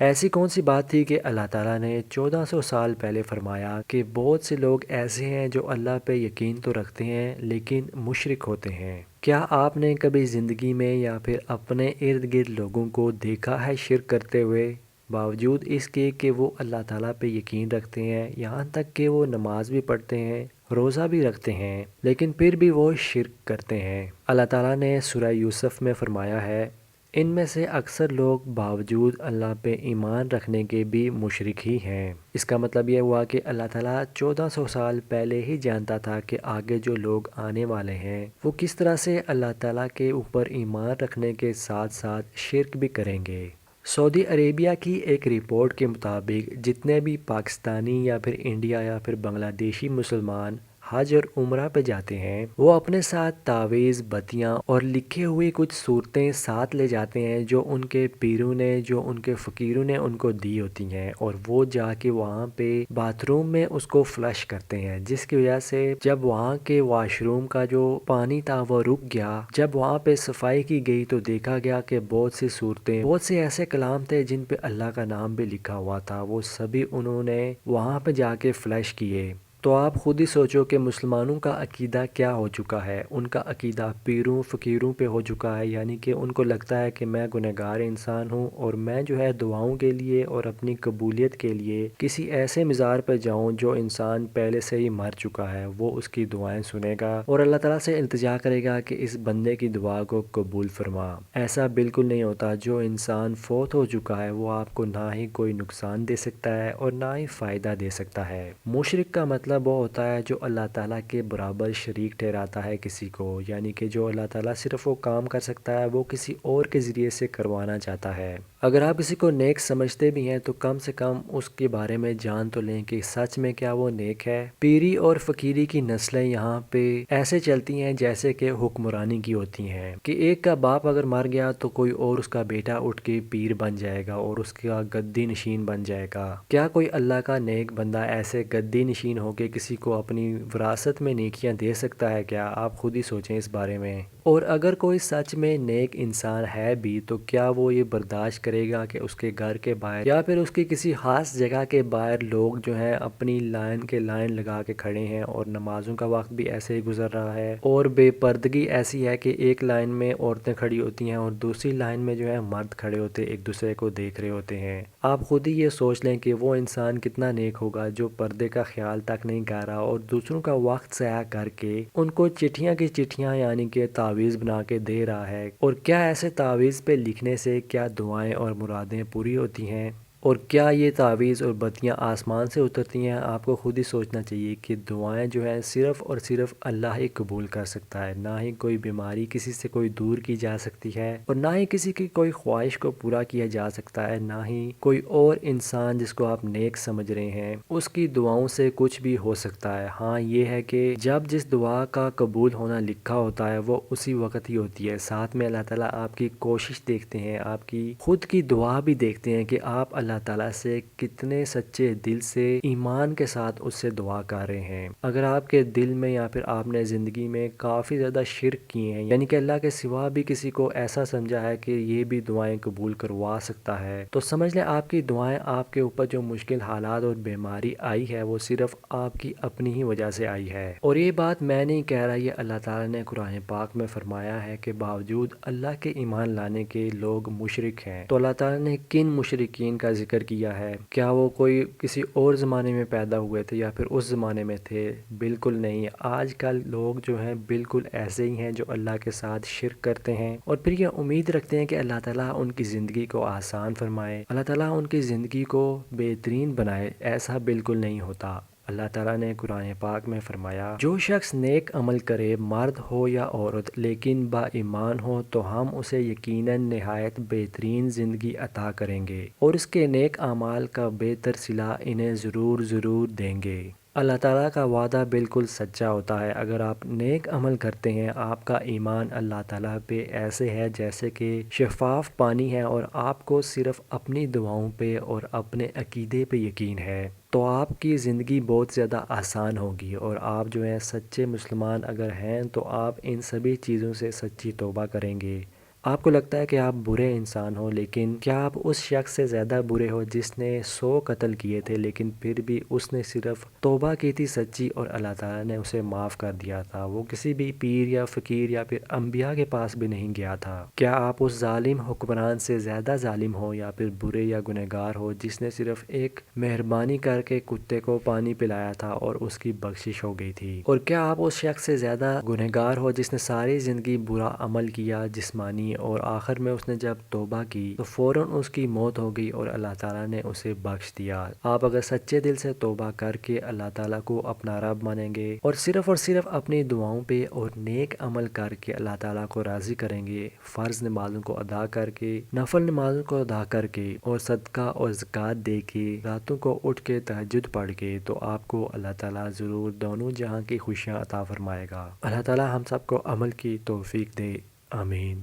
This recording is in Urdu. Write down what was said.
ایسی کون سی بات تھی کہ اللہ تعالیٰ نے 1400 سال پہلے فرمایا کہ بہت سے لوگ ایسے ہیں جو اللہ پہ یقین تو رکھتے ہیں لیکن مشرک ہوتے ہیں؟ کیا آپ نے کبھی زندگی میں یا پھر اپنے ارد گرد لوگوں کو دیکھا ہے شرک کرتے ہوئے، باوجود اس کے کہ وہ اللہ تعالیٰ پہ یقین رکھتے ہیں، یہاں تک کہ وہ نماز بھی پڑھتے ہیں، روزہ بھی رکھتے ہیں، لیکن پھر بھی وہ شرک کرتے ہیں؟ اللہ تعالیٰ نے سورہ یوسف میں فرمایا ہے، ان میں سے اکثر لوگ باوجود اللہ پہ ایمان رکھنے کے بھی مشرک ہی ہیں۔ اس کا مطلب یہ ہوا کہ اللہ تعالیٰ 1400 سال پہلے ہی جانتا تھا کہ آگے جو لوگ آنے والے ہیں وہ کس طرح سے اللہ تعالیٰ کے اوپر ایمان رکھنے کے ساتھ ساتھ شرک بھی کریں گے۔ سعودی عربیہ کی ایک رپورٹ کے مطابق جتنے بھی پاکستانی یا پھر انڈیا یا پھر بنگلہ دیشی مسلمان حج اور عمرہ پہ جاتے ہیں، وہ اپنے ساتھ تعویذ، بتیاں اور لکھے ہوئے کچھ صورتیں ساتھ لے جاتے ہیں جو ان کے پیروں نے، جو ان کے فقیروں نے ان کو دی ہوتی ہیں، اور وہ جا کے وہاں پہ باتھ روم میں اس کو فلش کرتے ہیں، جس کی وجہ سے جب وہاں کے واش روم کا جو پانی تھا وہ رک گیا، جب وہاں پہ صفائی کی گئی تو دیکھا گیا کہ بہت سی صورتیں، بہت سے ایسے کلام تھے جن پہ اللہ کا نام بھی لکھا ہوا تھا، وہ سبھی انہوں نے وہاں پہ جا کے فلش کیے۔ تو آپ خود ہی سوچو کہ مسلمانوں کا عقیدہ کیا ہو چکا ہے۔ ان کا عقیدہ پیروں فقیروں پہ ہو چکا ہے، یعنی کہ ان کو لگتا ہے کہ میں گنہگار انسان ہوں اور میں جو ہے دعاؤں کے لیے اور اپنی قبولیت کے لیے کسی ایسے مزار پہ جاؤں جو انسان پہلے سے ہی مر چکا ہے، وہ اس کی دعائیں سنے گا اور اللہ تعالیٰ سے التجا کرے گا کہ اس بندے کی دعا کو قبول فرما۔ ایسا بالکل نہیں ہوتا۔ جو انسان فوت ہو چکا ہے وہ آپ کو نہ ہی کوئی نقصان دے سکتا ہے اور نہ ہی فائدہ دے سکتا ہے۔ مشرک کا مطلب وہ ہوتا ہے جو اللہ تعالیٰ کے برابر شریک ٹھہراتا ہے کسی کو، یعنی کہ جو اللہ تعالیٰ صرف وہ کام کر سکتا ہے وہ کسی اور کے ذریعے سے کروانا چاہتا ہے۔ اگر آپ کسی کو نیک سمجھتے بھی ہیں تو کم سے کم اس کے بارے میں جان تو لیں کہ سچ میں کیا وہ نیک ہے۔ پیری اور فقیری کی نسلیں یہاں پہ ایسے چلتی ہیں جیسے کہ حکمرانی کی ہوتی ہیں، کہ ایک کا باپ اگر مر گیا تو کوئی اور اس کا بیٹا اٹھ کے پیر بن جائے گا اور اس کا گدی نشین بن جائے گا۔ کیا کوئی اللہ کا نیک بندہ ایسے گدی نشین ہو کے کسی کو اپنی وراثت میں نیکیاں دے سکتا ہے؟ کیا آپ خود ہی سوچیں اس بارے میں۔ اور اگر کوئی سچ میں نیک انسان ہے بھی تو کیا وہ یہ برداشت کرے گا کہ اس کے گھر کے باہر یا پھر اس کی کسی خاص جگہ کے باہر لوگ جو ہیں اپنی لائن لگا کے کھڑے ہیں اور نمازوں کا وقت بھی ایسے ہی گزر رہا ہے اور بے پردگی ایسی ہے کہ ایک لائن میں عورتیں کھڑی ہوتی ہیں اور دوسری لائن میں جو ہے مرد کھڑے ہوتے ایک دوسرے کو دیکھ رہے ہوتے ہیں؟ آپ خود ہی یہ سوچ لیں کہ وہ انسان کتنا نیک ہوگا جو پردے کا خیال تک نہیں کر رہا اور دوسروں کا وقت ضائع کر کے ان کو چٹھیاں کی چٹھیاں یعنی کہ تعویذ بنا کے دے رہا ہے۔ اور کیا ایسے تعویذ پہ لکھنے سے کیا دعائیں اور مرادیں پوری ہوتی ہیں؟ اور کیا یہ تعویذ اور بتیاں آسمان سے اترتی ہیں؟ آپ کو خود ہی سوچنا چاہیے کہ دعائیں جو ہیں صرف اور صرف اللہ ہی قبول کر سکتا ہے، نہ ہی کوئی بیماری کسی سے کوئی دور کی جا سکتی ہے اور نہ ہی کسی کی کوئی خواہش کو پورا کیا جا سکتا ہے، نہ ہی کوئی اور انسان جس کو آپ نیک سمجھ رہے ہیں اس کی دعاؤں سے کچھ بھی ہو سکتا ہے۔ ہاں یہ ہے کہ جب جس دعا کا قبول ہونا لکھا ہوتا ہے وہ اسی وقت ہی ہوتی ہے، ساتھ میں اللہ تعالیٰ آپ کی کوشش دیکھتے ہیں، آپ کی خود کی دعا بھی دیکھتے ہیں کہ آپ اللہ تعالیٰ سے کتنے سچے دل سے ایمان کے ساتھ اس سے دعا کر رہے ہیں۔ اگر آپ کے دل میں یا پھر آپ نے زندگی میں کافی زیادہ شرک کیے ہیں، یعنی کہ اللہ کے سوا بھی کسی کو ایسا سمجھا ہے کہ یہ بھی دعائیں قبول کروا سکتا ہے، تو سمجھ لیں آپ کی دعائیں، آپ کے اوپر جو مشکل حالات اور بیماری آئی ہے وہ صرف آپ کی اپنی ہی وجہ سے آئی ہے۔ اور یہ بات میں نہیں کہہ رہا، یہ اللہ تعالیٰ نے قرآن پاک میں فرمایا ہے کہ باوجود اللہ کے ایمان لانے کے لوگ مشرک ہیں۔ تو اللہ تعالیٰ نے کن مشرکین کا ذکر کیا ہے؟ کیا وہ کوئی کسی اور زمانے میں پیدا ہوئے تھے یا پھر اس زمانے میں تھے؟ بالکل نہیں۔ آج کل لوگ جو ہیں بالکل ایسے ہی ہیں جو اللہ کے ساتھ شرک کرتے ہیں اور پھر یہ امید رکھتے ہیں کہ اللہ تعالیٰ ان کی زندگی کو آسان فرمائے، اللہ تعالیٰ ان کی زندگی کو بہترین بنائے۔ ایسا بالکل نہیں ہوتا۔ اللہ تعالیٰ نے قرآن پاک میں فرمایا، جو شخص نیک عمل کرے، مرد ہو یا عورت، لیکن با ایمان ہو، تو ہم اسے یقیناً نہایت بہترین زندگی عطا کریں گے اور اس کے نیک اعمال کا بہتر صلہ انہیں ضرور ضرور دیں گے۔ اللہ تعالیٰ کا وعدہ بالکل سچا ہوتا ہے۔ اگر آپ نیک عمل کرتے ہیں، آپ کا ایمان اللہ تعالیٰ پہ ایسے ہے جیسے کہ شفاف پانی ہے اور آپ کو صرف اپنی دعاؤں پہ اور اپنے عقیدے پہ یقین ہے، تو آپ کی زندگی بہت زیادہ آسان ہوگی اور آپ جو ہیں سچے مسلمان اگر ہیں تو آپ ان سبھی چیزوں سے سچی توبہ کریں گے۔ آپ کو لگتا ہے کہ آپ برے انسان ہو، لیکن کیا آپ اس شخص سے زیادہ برے ہو جس نے 100 قتل کیے تھے لیکن پھر بھی اس نے صرف توبہ کی تھی سچی، اور اللہ تعالیٰ نے اسے معاف کر دیا تھا؟ وہ کسی بھی پیر یا فقیر یا پھر انبیاء کے پاس بھی نہیں گیا تھا۔ کیا آپ اس ظالم حکمران سے زیادہ ظالم ہو یا پھر برے یا گنہگار ہو جس نے صرف ایک مہربانی کر کے کتے کو پانی پلایا تھا اور اس کی بخشش ہو گئی تھی؟ اور کیا آپ اس شخص سے زیادہ گنہگار ہو جس نے ساری زندگی برا عمل کیا جسمانی، اور آخر میں اس نے جب توبہ کی تو فوراً اس کی موت ہو گئی اور اللہ تعالیٰ نے اسے بخش دیا؟ آپ اگر سچے دل سے توبہ کر کے اللہ تعالیٰ کو اپنا رب مانیں گے اور صرف اپنی دعاؤں پہ اور نیک عمل کر کے اللہ تعالیٰ کو راضی کریں گے، فرض نمازوں کو ادا کر کے، نفل نمازوں کو ادا کر کے، اور صدقہ اور زکوٰۃ دے کے، راتوں کو اٹھ کے تہجد پڑھ کے، تو آپ کو اللہ تعالیٰ ضرور دونوں جہاں کی خوشیاں عطا فرمائے گا۔ اللہ تعالیٰ ہم سب کو عمل کی توفیق دے، آمین۔